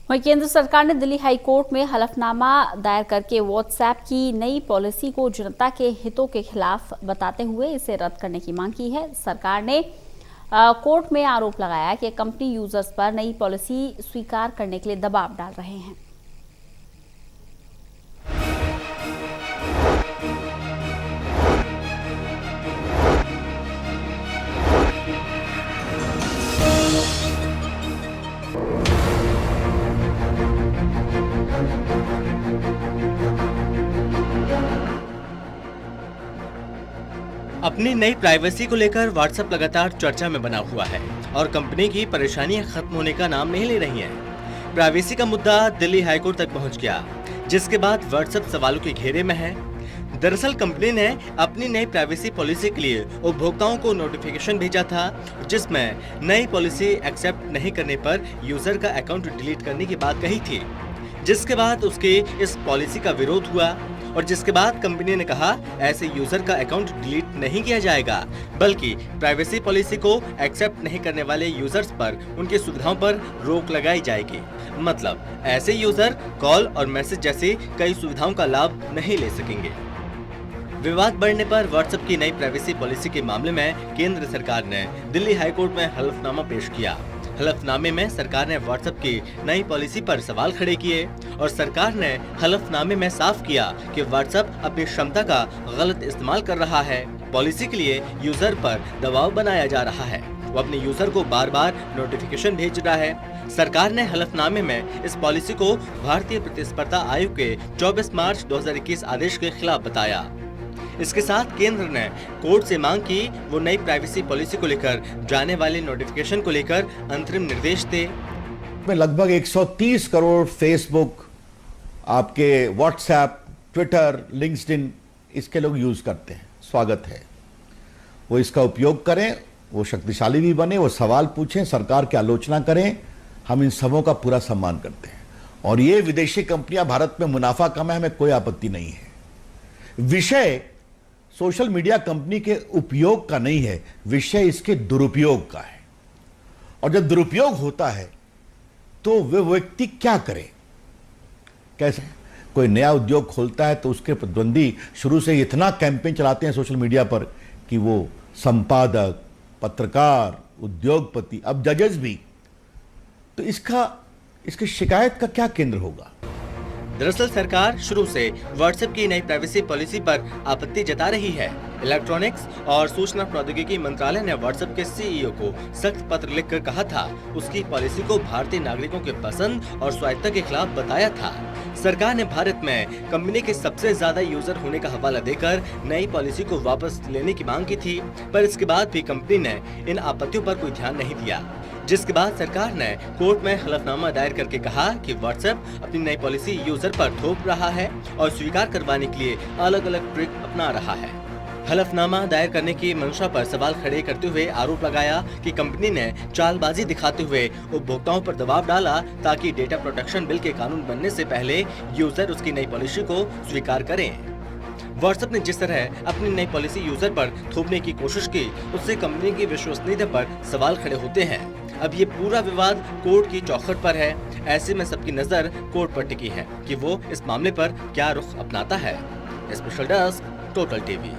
वहीं केंद्र सरकार ने दिल्ली हाई कोर्ट में हलफनामा दायर करके व्हाट्सएप की नई पॉलिसी को जनता के हितों के खिलाफ बताते हुए इसे रद्द करने की मांग की है। सरकार ने कोर्ट में आरोप लगाया कि कंपनी यूजर्स पर नई पॉलिसी स्वीकार करने के लिए दबाव डाल रहे हैं। अपनी नई प्राइवेसी को लेकर व्हाट्सएप लगातार चर्चा में बना हुआ है और कंपनी की परेशानियां खत्म होने का नाम नहीं ले रही हैं। प्राइवेसी का मुद्दा दिल्ली हाईकोर्ट तक पहुंच गया, जिसके बाद व्हाट्सएप सवालों के घेरे में है। दरअसल कंपनी ने अपनी नई प्राइवेसी पॉलिसी के लिए उपभोक्ताओं को नोटिफिकेशन भेजा था, जिसमें नई पॉलिसी एक्सेप्ट नहीं करने पर यूजर का अकाउंट डिलीट करने की बात कही थी, जिसके बाद उसके इस पॉलिसी का विरोध हुआ और जिसके बाद कंपनी ने कहा ऐसे यूजर का अकाउंट डिलीट नहीं किया जाएगा, बल्कि प्राइवेसी पॉलिसी को एक्सेप्ट नहीं करने वाले यूजर्स पर उनकी सुविधाओं पर रोक लगाई जाएगी। मतलब ऐसे यूजर कॉल और मैसेज जैसी कई सुविधाओं का लाभ नहीं ले सकेंगे। विवाद बढ़ने पर व्हाट्सएप की नई प्राइवेसी पॉलिसी के मामले में केंद्र सरकार ने दिल्ली हाईकोर्ट में हलफनामा पेश किया। हलफनामे में सरकार ने व्हाट्सएप की नई पॉलिसी पर सवाल खड़े किए और सरकार ने हलफनामे में साफ किया कि व्हाट्सएप अपनी क्षमता का गलत इस्तेमाल कर रहा है। पॉलिसी के लिए यूजर पर दबाव बनाया जा रहा है, वो अपने यूजर को बार बार नोटिफिकेशन भेज रहा है। सरकार ने हलफनामे में इस पॉलिसी को भारतीय प्रतिस्पर्धा आयोग के 24 मार्च 2021 आदेश के खिलाफ बताया। इसके साथ केंद्र ने कोर्ट से मांग की वो नई प्राइवेसी पॉलिसी को लेकर जाने वाले नोटिफिकेशन को लेकर अंतरिम निर्देश दे। लगभग 130 करोड़ फेसबुक, आपके व्हाट्सएप, ट्विटर, लिंक्डइन इसके लोग यूज करते हैं। स्वागत है, वो इसका उपयोग करें, वो शक्तिशाली भी बने, वो सवाल पूछें, सरकार की आलोचना करें। हम इन सबों का पूरा सम्मान करते हैं और ये विदेशी कंपनियां भारत में मुनाफा कमाएं, हमें कोई आपत्ति नहीं है। विषय सोशल मीडिया कंपनी के उपयोग का नहीं है, विषय इसके दुरुपयोग का है। और जब दुरुपयोग होता है तो वे व्यक्ति क्या करे? कैसे कोई नया उद्योग खोलता है तो उसके प्रतिद्वंदी शुरू से इतना कैंपेन चलाते हैं सोशल मीडिया पर कि वो संपादक, पत्रकार, उद्योगपति, अब जजेस भी, तो इसकी शिकायत का क्या केंद्र होगा? दरअसल सरकार शुरू से व्हाट्सएप की नई प्राइवेसी पॉलिसी पर आपत्ति जता रही है। इलेक्ट्रॉनिक्स और सूचना प्रौद्योगिकी मंत्रालय ने व्हाट्सएप के सीईओ को सख्त पत्र लिखकर कहा था उसकी पॉलिसी को भारतीय नागरिकों के पसंद और स्वायत्तता के खिलाफ बताया था। सरकार ने भारत में कंपनी के सबसे ज्यादा यूजर होने का हवाला देकर नई पॉलिसी को वापस लेने की मांग की थी, पर इसके बाद भी कंपनी ने इन आपत्तियों पर कोई ध्यान नहीं दिया, जिसके बाद सरकार ने कोर्ट में हलफनामा दायर करके कहा कि व्हाट्सएप अपनी नई पॉलिसी यूजर पर थोप रहा है और स्वीकार करवाने के लिए अलग अलग ट्रिक अपना रहा है। हलफनामा दायर करने की मंशा पर सवाल खड़े करते हुए आरोप लगाया कि कंपनी ने चालबाजी दिखाते हुए उपभोक्ताओं पर दबाव डाला ताकि डेटा प्रोटेक्शन बिल के कानून बनने से पहले यूजर उसकी नई पॉलिसी को स्वीकार करें। व्हाट्सएप ने जिस तरह अपनी नई पॉलिसी यूजर पर थोपने की कोशिश की, उससे कंपनी की विश्वसनीयता पर सवाल खड़े होते हैं। अब ये पूरा विवाद कोर्ट की चौखट पर है। ऐसे में सबकी नजर कोर्ट पर टिकी है कि वो इस मामले पर क्या रुख अपनाता है। Special desk, total TV.